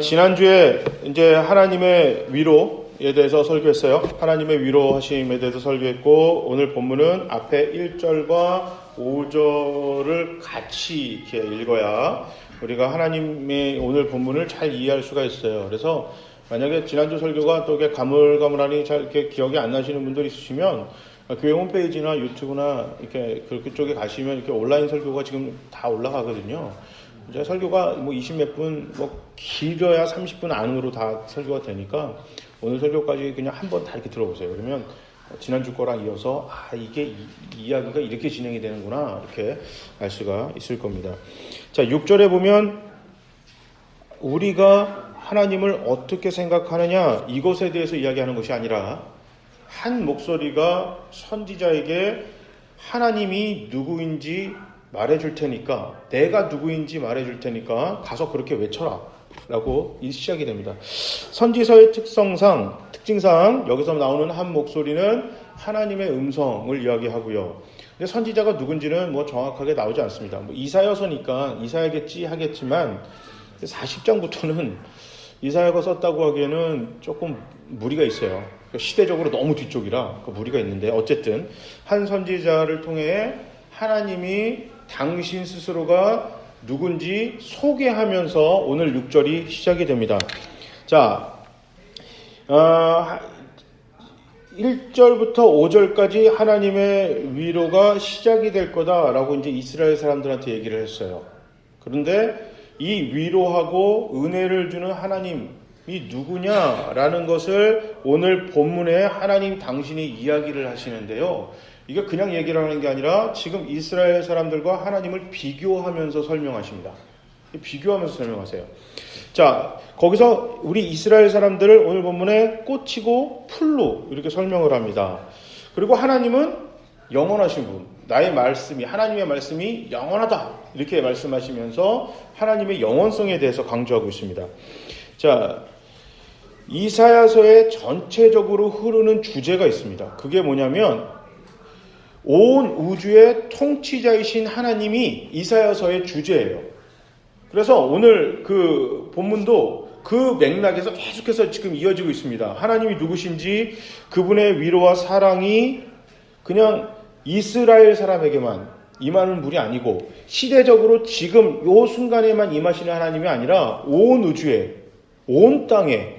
지난주에 이제 하나님의 위로에 대해서 설교했어요. 하나님의 위로하심에 대해서 설교했고, 오늘 본문은 앞에 1절과 5절을 같이 이렇게 읽어야 우리가 하나님의 오늘 본문을 잘 이해할 수가 있어요. 그래서 만약에 지난주 설교가 또 이렇게 가물가물하니 잘 이렇게 기억이 안 나시는 분들 있으시면 교회 홈페이지나 유튜브나 이렇게 그쪽에 가시면 이렇게 온라인 설교가 지금 다 올라가거든요. 이제 설교가 뭐 20몇 분, 뭐 길어야 30분 안으로 다 설교가 되니까 오늘 설교까지 그냥 한번 다 이렇게 들어보세요. 그러면 지난주 거랑 이어서 이게 이야기가 이렇게 진행이 되는구나 이렇게 알 수가 있을 겁니다. 자, 6절에 보면 우리가 하나님을 어떻게 생각하느냐 이것에 대해서 이야기하는 것이 아니라 한 목소리가 선지자에게 하나님이 누구인지 말해줄 테니까, 내가 누구인지 말해줄 테니까 가서 그렇게 외쳐라 라고 시작이 됩니다. 선지서의 특징상 여기서 나오는 한 목소리는 하나님의 음성을 이야기하고요. 근데 선지자가 누군지는 뭐 정확하게 나오지 않습니다. 뭐 이사야서니까 이사야겠지 하겠지만 40장부터는 이사야가 썼다고 하기에는 조금 무리가 있어요. 시대적으로 너무 뒤쪽이라 무리가 있는데, 어쨌든 한 선지자를 통해 하나님이 당신 스스로가 누군지 소개하면서 오늘 6절이 시작이 됩니다. 자, 1절부터 5절까지 하나님의 위로가 시작이 될 거다라고 이제 이스라엘 사람들한테 얘기를 했어요. 그런데 이 위로하고 은혜를 주는 하나님이 누구냐라는 것을 오늘 본문에 하나님 당신이 이야기를 하시는데요. 이게 그냥 얘기를 하는 게 아니라 지금 이스라엘 사람들과 하나님을 비교하면서 설명하십니다. 비교하면서 설명하세요. 자, 거기서 우리 이스라엘 사람들을 오늘 본문에 꽃이고 풀로 이렇게 설명을 합니다. 그리고 하나님은 영원하신 분, 나의 말씀이, 하나님의 말씀이 영원하다 이렇게 말씀하시면서 하나님의 영원성에 대해서 강조하고 있습니다. 자, 이사야서에 전체적으로 흐르는 주제가 있습니다. 그게 뭐냐면 온 우주의 통치자이신 하나님이 이사야서의 주제예요. 그래서 오늘 그 본문도 그 맥락에서 계속해서 지금 이어지고 있습니다. 하나님이 누구신지, 그분의 위로와 사랑이 그냥 이스라엘 사람에게만 임하는 분이 아니고 시대적으로 지금 요 순간에만 임하시는 하나님이 아니라 온 우주에, 온 땅에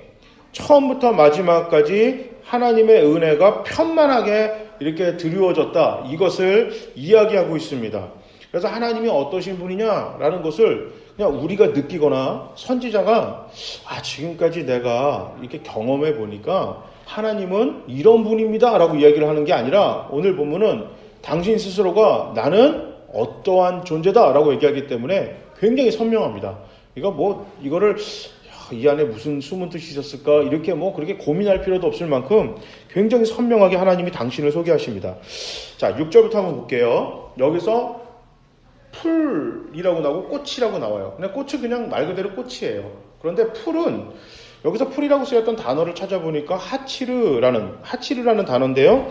처음부터 마지막까지 하나님의 은혜가 편만하게 이렇게 드리워졌다. 이것을 이야기하고 있습니다. 그래서 하나님이 어떠신 분이냐라는 것을 그냥 우리가 느끼거나 선지자가 지금까지 내가 이렇게 경험해 보니까 하나님은 이런 분입니다 라고 이야기를 하는 게 아니라 오늘 보면은 당신 스스로가 나는 어떠한 존재다 라고 얘기하기 때문에 굉장히 선명합니다. 이거를 이 안에 무슨 숨은 뜻이 있었을까 이렇게 그렇게 고민할 필요도 없을 만큼 굉장히 선명하게 하나님이 당신을 소개하십니다. 자, 6절부터 한번 볼게요. 여기서 풀이라고 나오고 꽃이라고 나와요. 근데 꽃은 그냥 말 그대로 꽃이에요. 그런데 풀은 여기서 풀이라고 쓰였던 단어를 찾아보니까 하치르라는 단어인데요.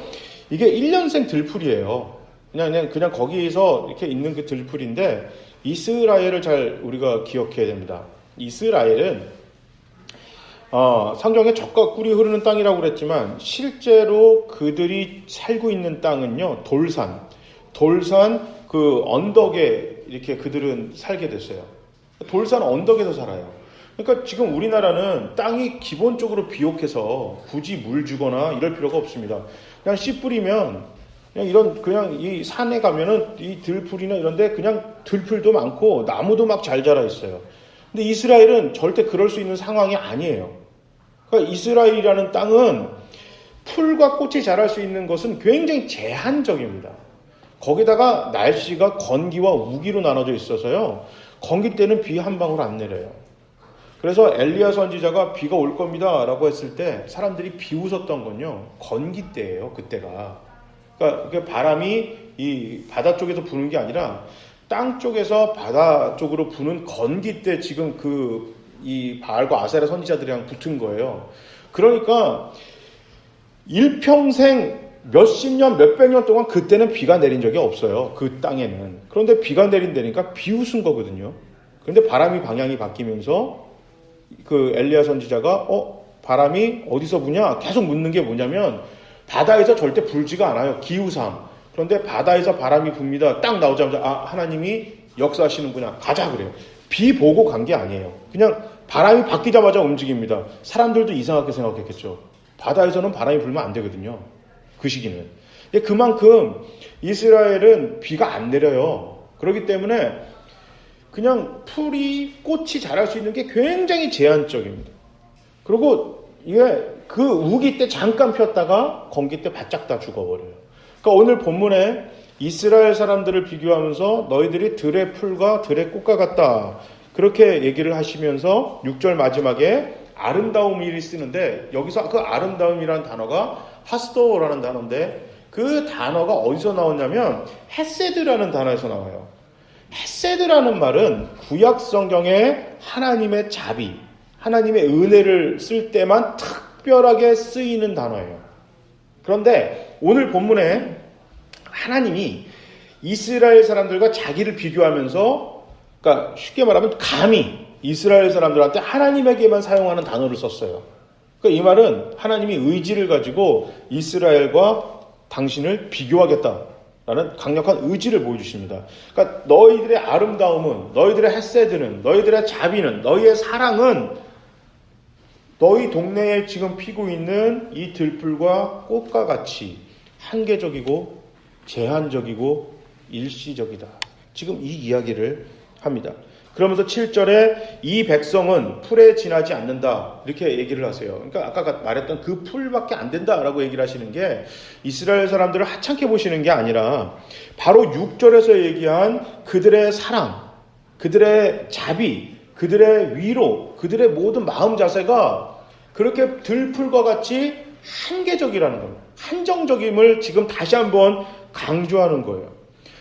이게 1년생 들풀이에요. 그냥 거기에서 이렇게 있는 그 들풀인데 이스라엘을 잘 우리가 기억해야 됩니다. 이스라엘은 성경에 젖과 꿀이 흐르는 땅이라고 그랬지만 실제로 그들이 살고 있는 땅은요, 돌산 그 언덕에 이렇게 그들은 살게 됐어요. 돌산 언덕에서 살아요. 그러니까 지금 우리나라는 땅이 기본적으로 비옥해서 굳이 물 주거나 이럴 필요가 없습니다. 그냥 씨 뿌리면 그냥 이 산에 가면은 이 들풀이나 이런데 그냥 들풀도 많고 나무도 막 잘 자라 있어요. 근데 이스라엘은 절대 그럴 수 있는 상황이 아니에요. 그러니까 이스라엘이라는 땅은 풀과 꽃이 자랄 수 있는 것은 굉장히 제한적입니다. 거기다가 날씨가 건기와 우기로 나눠져 있어서요. 건기 때는 비 한 방울 안 내려요. 그래서 엘리야 선지자가 비가 올 겁니다 라고 했을 때 사람들이 비웃었던 건요. 건기 때예요. 그때가. 그러니까 바람이 이 바다 쪽에서 부는 게 아니라 땅 쪽에서 바다 쪽으로 부는 건기 때 지금 이 바알과 아세라 선지자들이랑 붙은 거예요. 그러니까 일평생 몇십 년, 몇백 년 동안 그때는 비가 내린 적이 없어요. 그 땅에는. 그런데 비가 내린다니까 비웃은 거거든요. 그런데 바람이 방향이 바뀌면서 그 엘리야 선지자가 바람이 어디서 부냐? 계속 묻는 게 뭐냐면 바다에서 절대 불지가 않아요. 기후상. 그런데 바다에서 바람이 붑니다. 딱 나오자마자 하나님이 역사하시는구나. 가자 그래요. 비 보고 간 게 아니에요. 그냥 바람이 바뀌자마자 움직입니다. 사람들도 이상하게 생각했겠죠. 바다에서는 바람이 불면 안 되거든요. 그 시기는. 근데 그만큼 이스라엘은 비가 안 내려요. 그렇기 때문에 그냥 꽃이 자랄 수 있는 게 굉장히 제한적입니다. 그리고 이게 그 우기 때 잠깐 폈다가 건기 때 바짝 다 죽어버려요. 그러니까 오늘 본문에 이스라엘 사람들을 비교하면서 너희들이 들의 풀과 들의 꽃과 같다. 그렇게 얘기를 하시면서 6절 마지막에 아름다움이를 쓰는데 여기서 그 아름다움이라는 단어가 하스도라는 단어인데 그 단어가 어디서 나왔냐면 헤세드라는 단어에서 나와요. 헤세드라는 말은 구약 성경에 하나님의 자비, 하나님의 은혜를 쓸 때만 특별하게 쓰이는 단어예요. 그런데 오늘 본문에 하나님이 이스라엘 사람들과 자기를 비교하면서 그러니까 쉽게 말하면 감히 이스라엘 사람들한테 하나님에게만 사용하는 단어를 썼어요. 그러니까 이 말은 하나님이 의지를 가지고 이스라엘과 당신을 비교하겠다라는 강력한 의지를 보여주십니다. 그러니까 너희들의 아름다움은, 너희들의 헤세드는, 너희들의 자비는, 너희의 사랑은 너희 동네에 지금 피고 있는 이 들풀과 꽃과 같이 한계적이고 제한적이고 일시적이다. 지금 이 이야기를 합니다. 그러면서 7절에 이 백성은 풀에 지나지 않는다. 이렇게 얘기를 하세요. 그러니까 아까 말했던 그 풀밖에 안 된다라고 얘기를 하시는 게 이스라엘 사람들을 하찮게 보시는 게 아니라 바로 6절에서 얘기한 그들의 사랑, 그들의 자비, 그들의 위로, 그들의 모든 마음 자세가 그렇게 들풀과 같이 한계적이라는 거예요. 한정적임을 지금 다시 한번 강조하는 거예요.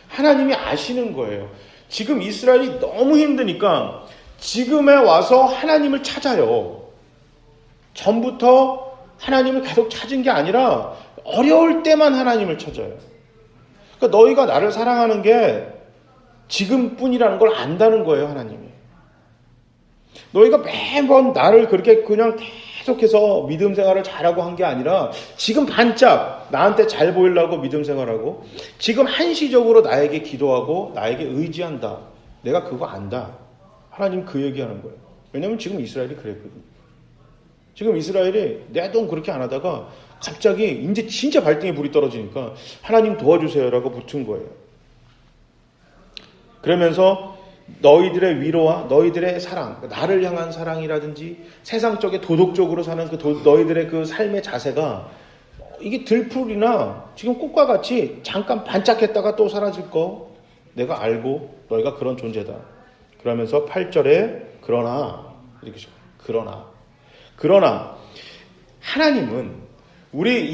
하나님이 아시는 거예요. 지금 이스라엘이 너무 힘드니까 지금에 와서 하나님을 찾아요. 전부터 하나님을 계속 찾은 게 아니라 어려울 때만 하나님을 찾아요. 그러니까 너희가 나를 사랑하는 게 지금뿐이라는 걸 안다는 거예요, 하나님이. 너희가 매번 나를 그렇게 그냥 계속해서 믿음 생활을 잘하고 한 게 아니라 지금 반짝 나한테 잘 보이려고 믿음 생활하고 지금 한시적으로 나에게 기도하고 나에게 의지한다. 내가 그거 안다. 하나님 그 얘기하는 거예요. 왜냐하면 지금 이스라엘이 그랬거든요. 지금 이스라엘이 내 돈 그렇게 안 하다가 갑자기 이제 진짜 발등에 불이 떨어지니까 하나님 도와주세요라고 붙은 거예요. 그러면서 너희들의 위로와 너희들의 사랑, 나를 향한 사랑이라든지 세상적에 도덕적으로 사는 너희들의 그 삶의 자세가 이게 들풀이나 지금 꽃과 같이 잠깐 반짝했다가 또 사라질 거 내가 알고 너희가 그런 존재다. 그러면서 8절에 그러나 이렇게 그러나 하나님은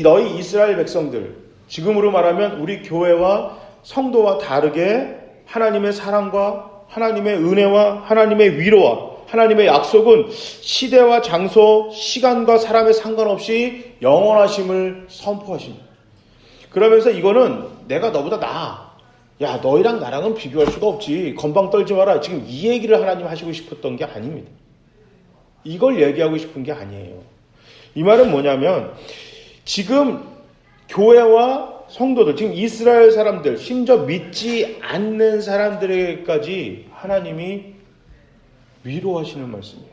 너희 이스라엘 백성들 지금으로 말하면 우리 교회와 성도와 다르게 하나님의 사랑과 하나님의 은혜와 하나님의 위로와 하나님의 약속은 시대와 장소, 시간과 사람에 상관없이 영원하심을 선포하십니다. 그러면서 이거는 내가 너보다 나아. 야, 너희랑 나랑은 비교할 수가 없지. 건방 떨지 마라. 지금 이 얘기를 하나님 하시고 싶었던 게 아닙니다. 이걸 얘기하고 싶은 게 아니에요. 이 말은 뭐냐면 지금 교회와 성도들, 지금 이스라엘 사람들, 심지어 믿지 않는 사람들에게까지 하나님이 위로하시는 말씀이에요.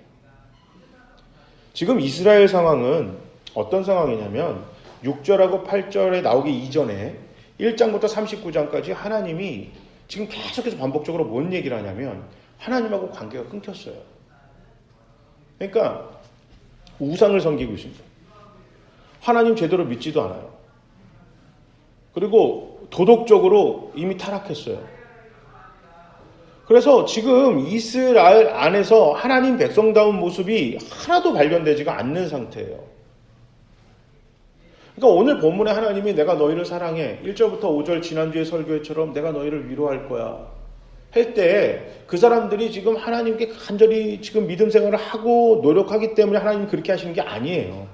지금 이스라엘 상황은 어떤 상황이냐면 6절하고 8절에 나오기 이전에 1장부터 39장까지 하나님이 지금 계속해서 반복적으로 뭔 얘기를 하냐면 하나님하고 관계가 끊겼어요. 그러니까 우상을 섬기고 있습니다. 하나님 제대로 믿지도 않아요. 그리고 도덕적으로 이미 타락했어요. 그래서 지금 이스라엘 안에서 하나님 백성다운 모습이 하나도 발견되지가 않는 상태예요. 그러니까 오늘 본문에 하나님이 내가 너희를 사랑해 1절부터 5절 지난주에 설교회처럼 내가 너희를 위로할 거야 할 때 그 사람들이 지금 하나님께 간절히 지금 믿음 생활을 하고 노력하기 때문에 하나님이 그렇게 하시는 게 아니에요.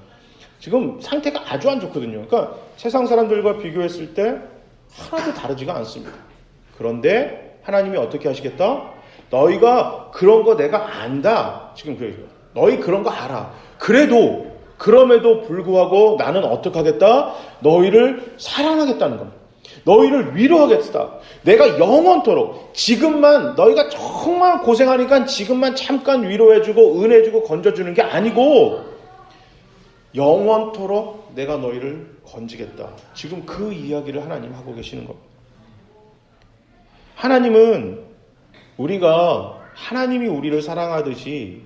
지금 상태가 아주 안 좋거든요. 그러니까 세상 사람들과 비교했을 때 하나도 다르지가 않습니다. 그런데 하나님이 어떻게 하시겠다? 너희가 그런 거 내가 안다. 지금 그래요. 너희 그런 거 알아. 그럼에도 불구하고 나는 어떻게 하겠다? 너희를 사랑하겠다는 겁니다. 너희를 위로하겠다. 내가 영원토록 지금만 너희가 정말 고생하니까 지금만 잠깐 위로해주고 은혜주고 건져주는 게 아니고 영원토록 내가 너희를 건지겠다. 지금 그 이야기를 하나님 하고 계시는 겁니다. 하나님은 하나님이 우리를 사랑하듯이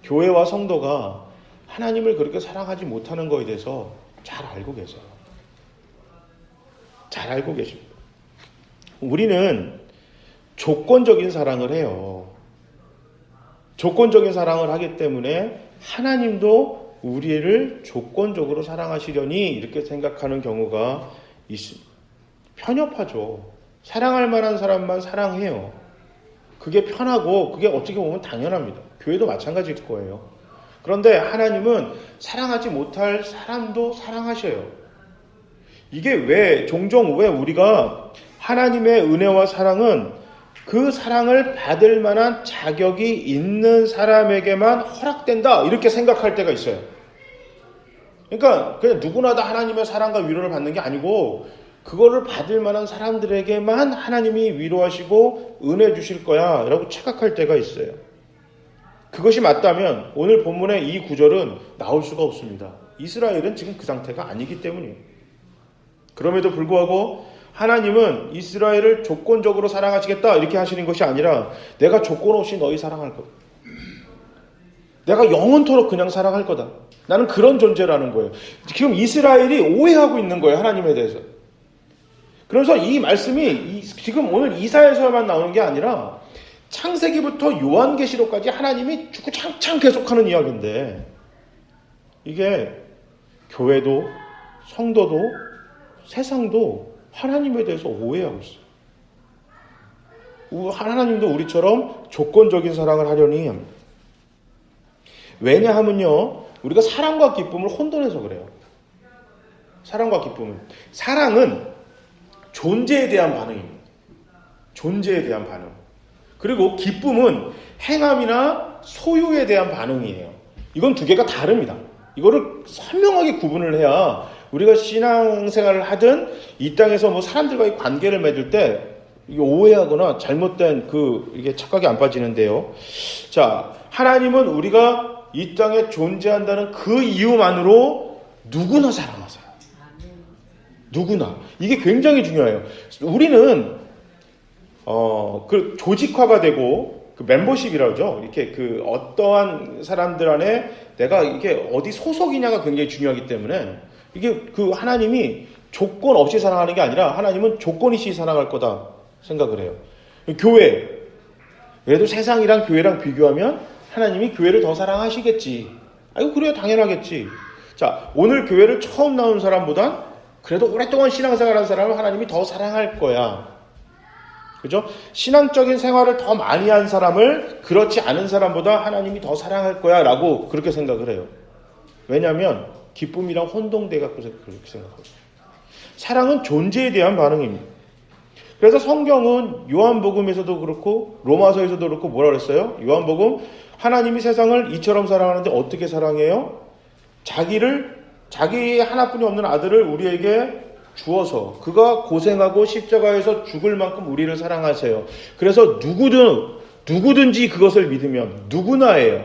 교회와 성도가 하나님을 그렇게 사랑하지 못하는 것에 대해서 잘 알고 계세요. 잘 알고 계십니다. 우리는 조건적인 사랑을 해요. 조건적인 사랑을 하기 때문에 하나님도 우리를 조건적으로 사랑하시려니 이렇게 생각하는 경우가 있습니다. 편협하죠. 사랑할 만한 사람만 사랑해요. 그게 편하고 그게 어떻게 보면 당연합니다. 교회도 마찬가지일 거예요. 그런데 하나님은 사랑하지 못할 사람도 사랑하셔요. 이게 종종 우리가 하나님의 은혜와 사랑은 그 사랑을 받을 만한 자격이 있는 사람에게만 허락된다 이렇게 생각할 때가 있어요. 그러니까 그냥 누구나 다 하나님의 사랑과 위로를 받는 게 아니고 그거를 받을 만한 사람들에게만 하나님이 위로하시고 은혜 주실 거야 라고 착각할 때가 있어요. 그것이 맞다면 오늘 본문의 이 구절은 나올 수가 없습니다. 이스라엘은 지금 그 상태가 아니기 때문이에요. 그럼에도 불구하고 하나님은 이스라엘을 조건적으로 사랑하시겠다 이렇게 하시는 것이 아니라 내가 조건 없이 너희 사랑할 거다. 내가 영원토록 그냥 사랑할 거다. 나는 그런 존재라는 거예요. 지금 이스라엘이 오해하고 있는 거예요. 하나님에 대해서. 그래서 이 말씀이 지금 오늘 이사야서만 나오는 게 아니라 창세기부터 요한계시록까지 하나님이 주구장창 계속하는 이야기인데 이게 교회도 성도도 세상도 하나님에 대해서 오해하고 있어요. 하나님도 우리처럼 조건적인 사랑을 하려니 합니다. 왜냐하면요, 우리가 사랑과 기쁨을 혼돈해서 그래요. 사랑과 기쁨은. 사랑은 존재에 대한 반응입니다. 존재에 대한 반응. 그리고 기쁨은 행함이나 소유에 대한 반응이에요. 이건 두 개가 다릅니다. 이거를 선명하게 구분을 해야 우리가 신앙생활을 하든 이 땅에서 사람들과의 관계를 맺을 때 이게 오해하거나 잘못된 이게 착각이 안 빠지는데요. 자, 하나님은 우리가 이 땅에 존재한다는 그 이유만으로 누구나 사랑하세요. 누구나. 이게 굉장히 중요해요. 우리는 조직화가 되고 멤버십이라고 하죠. 이렇게 어떠한 사람들 안에 내가 이게 어디 소속이냐가 굉장히 중요하기 때문에 이게 하나님이 조건 없이 사랑하는 게 아니라 하나님은 조건 있이 사랑할 거다 생각을 해요. 교회. 그래도 세상이랑 교회랑 비교하면 하나님이 교회를 더 사랑하시겠지. 아이고, 그래요. 당연하겠지. 자, 오늘 교회를 처음 나온 사람보단 그래도 오랫동안 신앙생활한 사람을 하나님이 더 사랑할 거야. 그죠? 신앙적인 생활을 더 많이 한 사람을 그렇지 않은 사람보다 하나님이 더 사랑할 거야 라고 그렇게 생각을 해요. 왜냐하면 기쁨이랑 혼동돼갖고 그렇게 생각하고 사랑은 존재에 대한 반응입니다. 그래서 성경은 요한복음에서도 그렇고 로마서에서도 그렇고 뭐라 그랬어요? 요한복음 하나님이 세상을 이처럼 사랑하는데 어떻게 사랑해요? 자기 하나뿐이 없는 아들을 우리에게 주어서 그가 고생하고 십자가에서 죽을 만큼 우리를 사랑하세요. 그래서 누구든지 그것을 믿으면 누구나예요.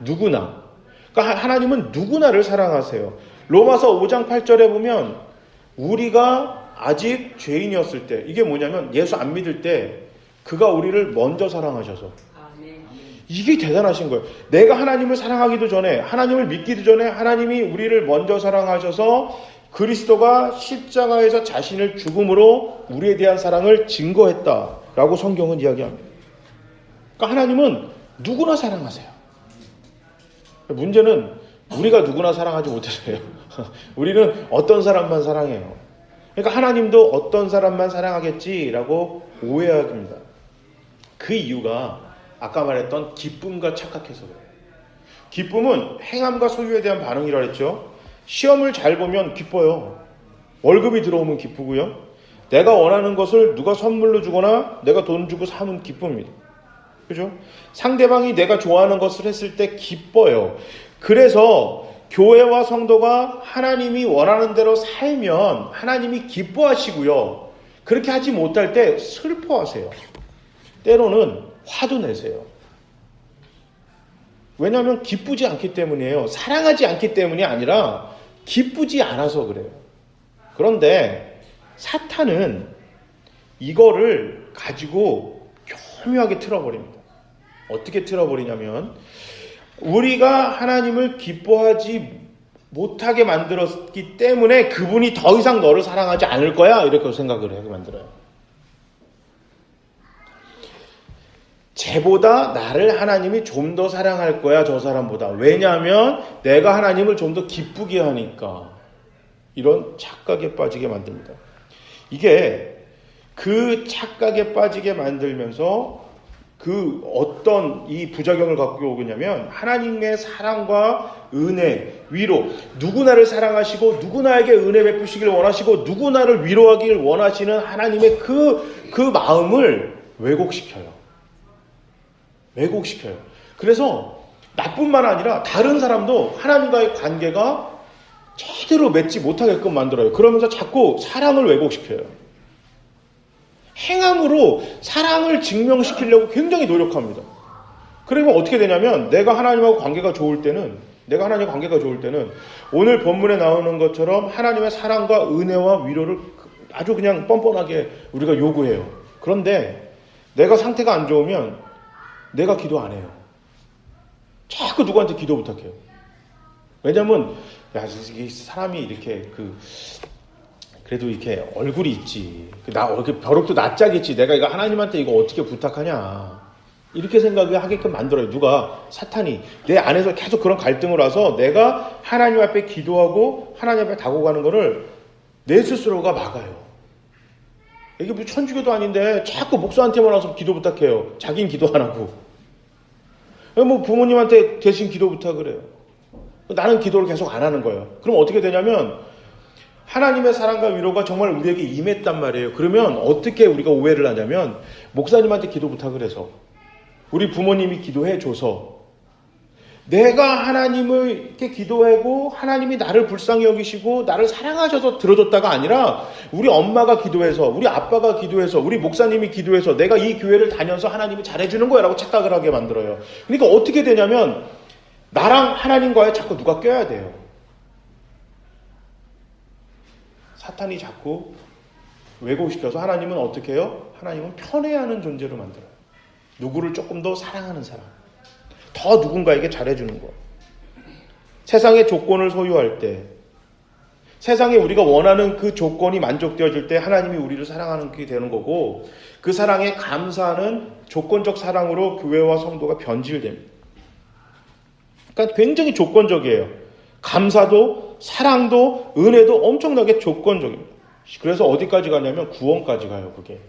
누구나. 그러니까 하나님은 누구나를 사랑하세요. 로마서 5장 8절에 보면 우리가 아직 죄인이었을 때 이게 뭐냐면 예수 안 믿을 때 그가 우리를 먼저 사랑하셔서 이게 대단하신 거예요. 내가 하나님을 사랑하기도 전에 하나님을 믿기도 전에 하나님이 우리를 먼저 사랑하셔서 그리스도가 십자가에서 자신을 죽음으로 우리에 대한 사랑을 증거했다라고 성경은 이야기합니다. 그러니까 하나님은 누구나 사랑하세요. 문제는 우리가 누구나 사랑하지 못해서요. 우리는 어떤 사람만 사랑해요. 그러니까 하나님도 어떤 사람만 사랑하겠지라고 오해합니다. 그 이유가 아까 말했던 기쁨과 착각해서 그래요. 기쁨은 행함과 소유에 대한 반응이라 했죠. 시험을 잘 보면 기뻐요. 월급이 들어오면 기쁘고요. 내가 원하는 것을 누가 선물로 주거나 내가 돈 주고 사면 기쁩니다. 그죠? 상대방이 내가 좋아하는 것을 했을 때 기뻐요. 그래서 교회와 성도가 하나님이 원하는 대로 살면 하나님이 기뻐하시고요. 그렇게 하지 못할 때 슬퍼하세요. 때로는 화도 내세요. 왜냐하면 기쁘지 않기 때문이에요. 사랑하지 않기 때문이 아니라 기쁘지 않아서 그래요. 그런데 사탄은 이거를 가지고 교묘하게 틀어버립니다. 어떻게 틀어버리냐면 우리가 하나님을 기뻐하지 못하게 만들었기 때문에 그분이 더 이상 너를 사랑하지 않을 거야 이렇게 생각을 하게 만들어요. 쟤보다 나를 하나님이 좀 더 사랑할 거야 저 사람보다. 왜냐하면 내가 하나님을 좀 더 기쁘게 하니까. 이런 착각에 빠지게 만듭니다. 이게 그 착각에 빠지게 만들면서 그 어떤 이 부작용을 갖고 오겠냐면 하나님의 사랑과 은혜, 위로, 누구나를 사랑하시고 누구나에게 은혜 베푸시길 원하시고 누구나를 위로하길 원하시는 하나님의 그 마음을 왜곡시켜요. 그래서 나뿐만 아니라 다른 사람도 하나님과의 관계가 제대로 맺지 못하게끔 만들어요. 그러면서 자꾸 사랑을 왜곡시켜요. 행함으로 사랑을 증명시키려고 굉장히 노력합니다. 그러면 어떻게 되냐면 내가 하나님하고 관계가 좋을 때는 오늘 본문에 나오는 것처럼 하나님의 사랑과 은혜와 위로를 아주 그냥 뻔뻔하게 우리가 요구해요. 그런데 내가 상태가 안 좋으면 내가 기도 안 해요. 자꾸 누구한테 기도 부탁해요. 왜냐면 이 사람이 이렇게 그래도 이렇게 얼굴이 있지. 이렇게 벼룩도 낯짝있지. 내가 이거 하나님한테 이거 어떻게 부탁하냐. 이렇게 생각을 하게끔 만들어요. 누가? 사탄이. 내 안에서 계속 그런 갈등을 와서 내가 하나님 앞에 기도하고 하나님 앞에 다가가는 거를 내 스스로가 막아요. 이게 뭐 천주교도 아닌데 자꾸 목사한테만 와서 기도 부탁해요. 자기는 기도 안 하고. 뭐 부모님한테 대신 기도 부탁을 해요. 나는 기도를 계속 안 하는 거예요. 그럼 어떻게 되냐면 하나님의 사랑과 위로가 정말 우리에게 임했단 말이에요. 그러면 어떻게 우리가 오해를 하냐면 목사님한테 기도 부탁을 해서 우리 부모님이 기도해 줘서 내가 하나님을 이렇게 기도하고 하나님이 나를 불쌍히 여기시고 나를 사랑하셔서 들어줬다가 아니라 우리 엄마가 기도해서 우리 아빠가 기도해서 우리 목사님이 기도해서 내가 이 교회를 다녀서 하나님이 잘해주는 거야 라고 착각을 하게 만들어요. 그러니까 어떻게 되냐면 나랑 하나님과에 자꾸 누가 껴야 돼요. 사탄이 자꾸 왜곡시켜서 하나님은 어떻게 해요? 하나님은 편애하는 존재로 만들어요. 누구를 조금 더 사랑하는 사람. 더 누군가에게 잘해주는 거. 세상의 조건을 소유할 때 세상에 우리가 원하는 그 조건이 만족되어질 때 하나님이 우리를 사랑하는 게 되는 거고 그 사랑에 감사하는 조건적 사랑으로 교회와 성도가 변질됩니다. 그러니까 굉장히 조건적이에요. 감사도 사랑도 은혜도 엄청나게 조건적입니다. 그래서 어디까지 가냐면 구원까지 가요. 그게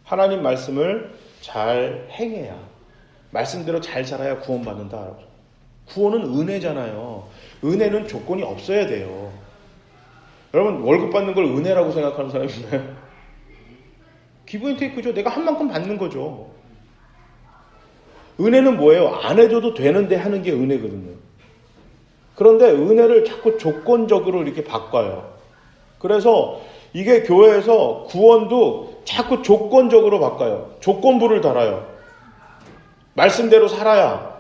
하나님 말씀을 잘 행해야 말씀대로 잘 살아야 구원받는다. 구원은 은혜잖아요. 은혜는 조건이 없어야 돼요. 여러분 월급 받는 걸 은혜라고 생각하는 사람이 있나요? 기브앤테이크죠. 내가 한 만큼 받는 거죠. 은혜는 뭐예요? 안 해줘도 되는데 하는 게 은혜거든요. 그런데 은혜를 자꾸 조건적으로 이렇게 바꿔요. 그래서 이게 교회에서 구원도 자꾸 조건적으로 바꿔요. 조건부를 달아요. 말씀대로 살아야.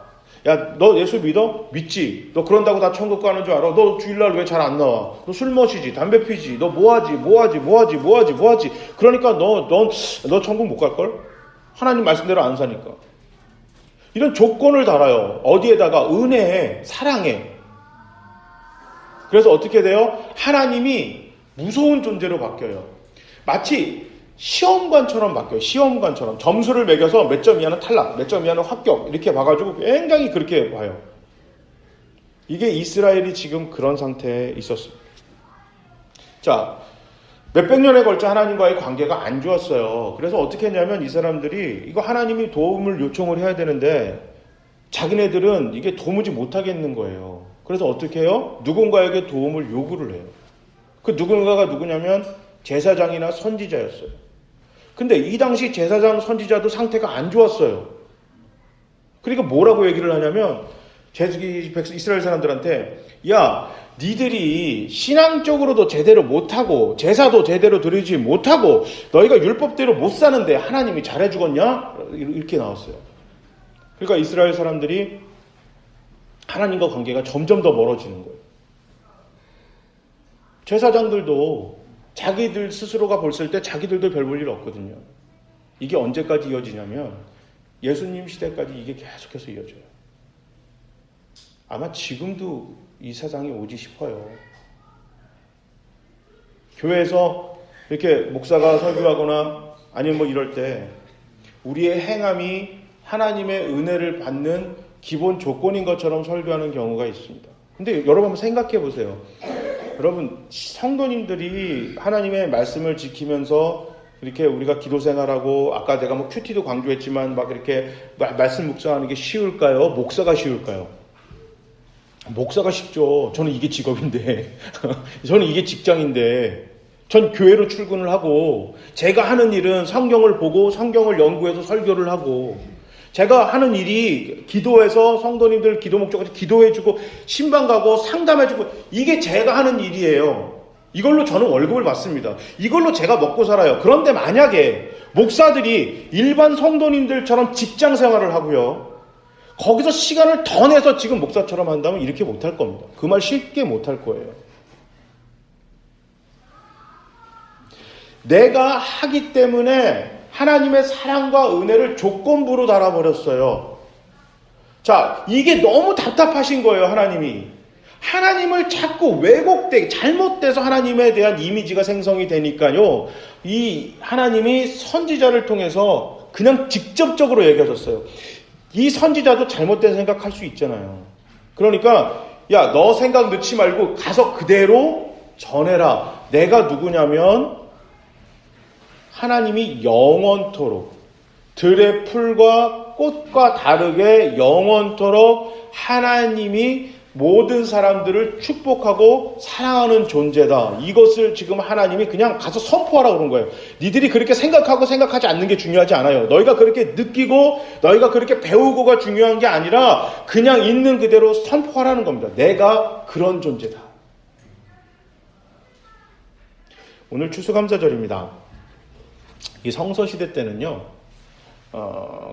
야, 너 예수 믿어? 믿지? 너 그런다고 다 천국 가는 줄 알아? 너 주일날 왜 잘 안 나와? 너 술 마시지? 담배 피지? 너 뭐하지? 그러니까 너 천국 못 갈걸? 하나님 말씀대로 안 사니까. 이런 조건을 달아요. 어디에다가? 은혜에, 사랑에. 그래서 어떻게 돼요? 하나님이 무서운 존재로 바뀌어요. 마치 시험관처럼 바뀌어요. 시험관처럼. 점수를 매겨서 몇 점 이하는 탈락, 몇 점 이하는 합격 이렇게 봐가지고 굉장히 그렇게 봐요. 이게 이스라엘이 지금 그런 상태에 있었습니다. 자, 몇백 년에 걸쳐 하나님과의 관계가 안 좋았어요. 그래서 어떻게 했냐면 이 사람들이 이거 하나님이 도움을 요청을 해야 되는데 자기네들은 이게 도무지 못하겠는 거예요. 그래서 어떻게 해요? 누군가에게 도움을 요구를 해요. 그 누군가가 누구냐면 제사장이나 선지자였어요. 근데 이 당시 제사장 선지자도 상태가 안 좋았어요. 그러니까 뭐라고 얘기를 하냐면 이스라엘 사람들한테 야 니들이 신앙적으로도 제대로 못하고 제사도 제대로 드리지 못하고 너희가 율법대로 못 사는데 하나님이 잘해주겠냐? 이렇게 나왔어요. 그러니까 이스라엘 사람들이 하나님과 관계가 점점 더 멀어지는 거예요. 제사장들도 자기들 스스로가 봤을 때 자기들도 별 볼 일 없거든요. 이게 언제까지 이어지냐면 예수님 시대까지 이게 계속해서 이어져요. 아마 지금도 이 세상이 오지 싶어요. 교회에서 이렇게 목사가 설교하거나 아니면 뭐 이럴 때 우리의 행함이 하나님의 은혜를 받는 기본 조건인 것처럼 설교하는 경우가 있습니다. 근데 여러분 한번 생각해 보세요. 여러분 성도님들이 하나님의 말씀을 지키면서 이렇게 우리가 기도 생활하고 아까 내가 뭐 큐티도 강조했지만 막 이렇게 말씀 묵상하는 게 쉬울까요? 목사가 쉬울까요? 목사가 쉽죠. 저는 이게 직업인데 저는 이게 직장인데 전 교회로 출근을 하고 제가 하는 일은 성경을 보고 성경을 연구해서 설교를 하고 제가 하는 일이 기도해서 성도님들 기도 목적으로 기도해주고 신방 가고 상담해주고 이게 제가 하는 일이에요. 이걸로 저는 월급을 받습니다. 이걸로 제가 먹고 살아요. 그런데 만약에 목사들이 일반 성도님들처럼 직장 생활을 하고요. 거기서 시간을 더 내서 지금 목사처럼 한다면 이렇게 못할 겁니다. 그 말 쉽게 못할 거예요. 내가 하기 때문에 하나님의 사랑과 은혜를 조건부로 달아버렸어요. 자, 이게 너무 답답하신 거예요, 하나님이. 하나님을 자꾸 왜곡되게, 잘못돼서 하나님에 대한 이미지가 생성이 되니까요. 이 하나님이 선지자를 통해서 그냥 직접적으로 얘기하셨어요. 이 선지자도 잘못된 생각할 수 있잖아요. 그러니까 야, 너 생각 넣지 말고 가서 그대로 전해라. 내가 누구냐면 하나님이 영원토록 들의 풀과 꽃과 다르게 영원토록 하나님이 모든 사람들을 축복하고 사랑하는 존재다. 이것을 지금 하나님이 그냥 가서 선포하라고 그런 거예요. 니들이 그렇게 생각하고 생각하지 않는 게 중요하지 않아요. 너희가 그렇게 느끼고 너희가 그렇게 배우고가 중요한 게 아니라 그냥 있는 그대로 선포하라는 겁니다. 내가 그런 존재다. 오늘 추수감사절입니다. 이 성서시대 때는요.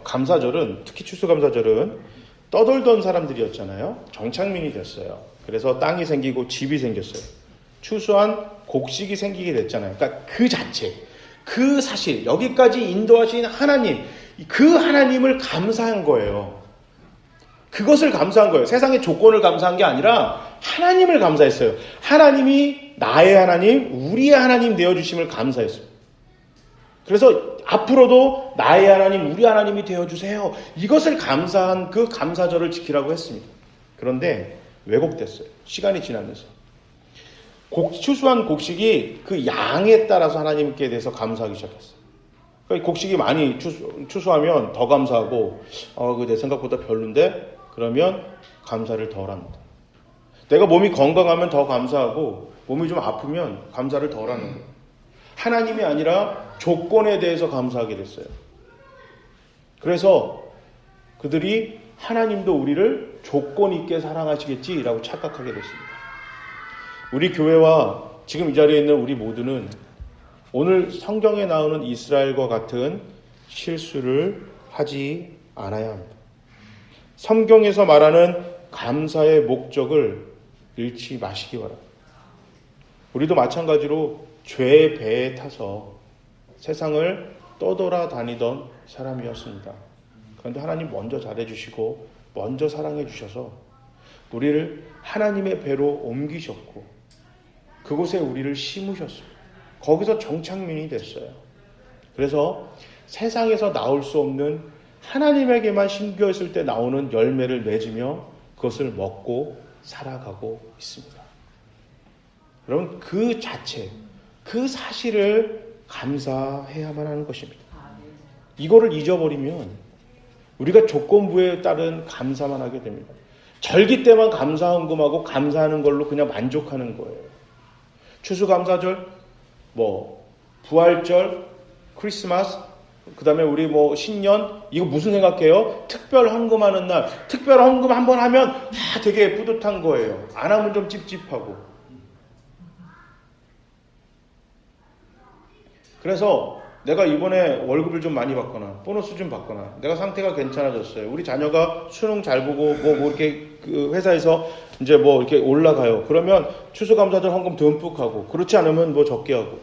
감사절은 특히 추수감사절은 떠돌던 사람들이었잖아요. 정착민이 됐어요. 그래서 땅이 생기고 집이 생겼어요. 추수한 곡식이 생기게 됐잖아요. 그러니까 그 자체, 그 사실, 여기까지 인도하신 하나님, 그 하나님을 감사한 거예요. 그것을 감사한 거예요. 세상의 조건을 감사한 게 아니라 하나님을 감사했어요. 하나님이 나의 하나님, 우리의 하나님 되어주심을 감사했어요. 그래서 앞으로도 나의 하나님, 우리 하나님이 되어주세요. 이것을 감사한 그 감사절을 지키라고 했습니다. 그런데 왜곡됐어요. 시간이 지나면서. 추수한 곡식이 그 양에 따라서 하나님께 대해서 감사하기 시작했어요. 그러니까 곡식이 많이 추수하면 더 감사하고 내 생각보다 별론데? 그러면 감사를 덜 합니다. 내가 몸이 건강하면 더 감사하고 몸이 좀 아프면 감사를 덜 하는 거예요. 하나님이 아니라 조건에 대해서 감사하게 됐어요. 그래서 그들이 하나님도 우리를 조건 있게 사랑하시겠지라고 착각하게 됐습니다. 우리 교회와 지금 이 자리에 있는 우리 모두는 오늘 성경에 나오는 이스라엘과 같은 실수를 하지 않아야 합니다. 성경에서 말하는 감사의 목적을 잃지 마시기 바랍니다. 우리도 마찬가지로 죄의 배에 타서 세상을 떠돌아다니던 사람이었습니다. 그런데 하나님 먼저 잘해주시고 먼저 사랑해주셔서 우리를 하나님의 배로 옮기셨고 그곳에 우리를 심으셨어요. 거기서 정착민이 됐어요. 그래서 세상에서 나올 수 없는 하나님에게만 심겨있을 때 나오는 열매를 맺으며 그것을 먹고 살아가고 있습니다. 여러분 그 자체, 그 사실을 감사해야만 하는 것입니다. 이거를 잊어버리면 우리가 조건부에 따른 감사만 하게 됩니다. 절기 때만 감사헌금하고 감사하는 걸로 그냥 만족하는 거예요. 추수감사절, 부활절, 크리스마스 그 다음에 우리 뭐 신년, 이거 무슨 생각해요? 특별 헌금하는 날, 특별 헌금 한번 하면 되게 뿌듯한 거예요. 안 하면 좀 찝찝하고. 그래서 내가 이번에 월급을 좀 많이 받거나 보너스 좀 받거나 내가 상태가 괜찮아졌어요. 우리 자녀가 수능 잘 보고 뭐 이렇게 그 회사에서 이제 뭐 이렇게 올라가요. 그러면 추수감사절 헌금 듬뿍 하고, 그렇지 않으면 뭐 적게 하고,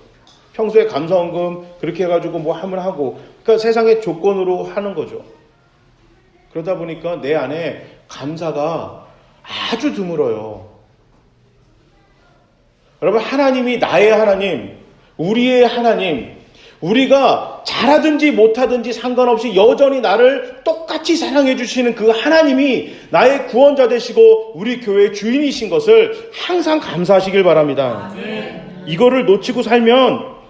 평소에 감사헌금 그렇게 해가지고 뭐 하면 하고, 그러니까 세상의 조건으로 하는 거죠. 그러다 보니까 내 안에 감사가 아주 드물어요. 여러분, 하나님이 나의 하나님, 우리의 하나님, 우리가 잘하든지 못하든지 상관없이 여전히 나를 똑같이 사랑해 주시는 그 하나님이 나의 구원자 되시고 우리 교회의 주인이신 것을 항상 감사하시길 바랍니다. 이거를 놓치고 살면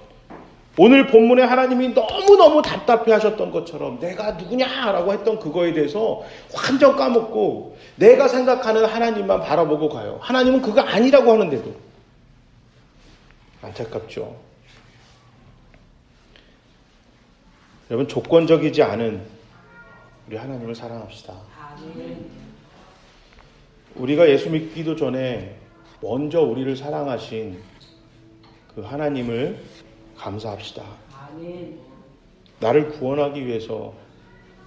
오늘 본문에 하나님이 너무너무 답답해 하셨던 것처럼 내가 누구냐라고 했던 그거에 대해서 완전 까먹고 내가 생각하는 하나님만 바라보고 가요. 하나님은 그거 아니라고 하는데도. 안타깝죠. 여러분, 조건적이지 않은 우리 하나님을 사랑합시다. 우리가 예수 믿기도 전에 먼저 우리를 사랑하신 그 하나님을 감사합시다. 나를 구원하기 위해서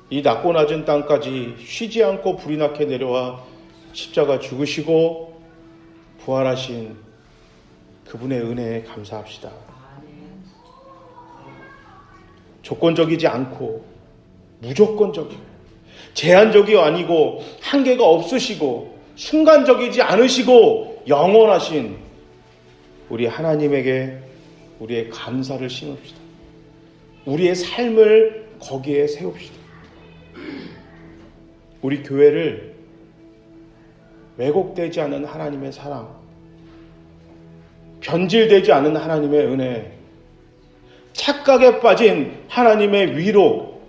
이 낮고 낮은 땅까지 쉬지 않고 불이 나게 내려와 십자가 죽으시고 부활하신 그분의 은혜에 감사합시다. 조건적이지 않고 무조건적이고 제한적이 아니고 한계가 없으시고 순간적이지 않으시고 영원하신 우리 하나님에게 우리의 감사를 심읍시다. 우리의 삶을 거기에 세웁시다. 우리 교회를 왜곡되지 않은 하나님의 사랑, 변질되지 않은 하나님의 은혜, 착각에 빠진 하나님의 위로,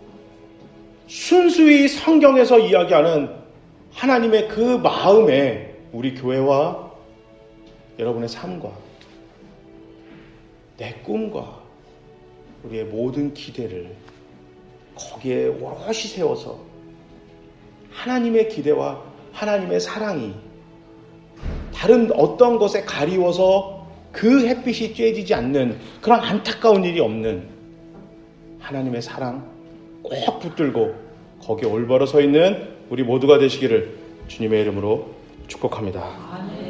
순수히 성경에서 이야기하는 하나님의 그 마음에 우리 교회와 여러분의 삶과 내 꿈과 우리의 모든 기대를 거기에 오롯이 세워서 하나님의 기대와 하나님의 사랑이 다른 어떤 것에 가리워서 그 햇빛이 쬐지지 않는 그런 안타까운 일이 없는 하나님의 사랑 꼭 붙들고 거기에 올바로 서 있는 우리 모두가 되시기를 주님의 이름으로 축복합니다.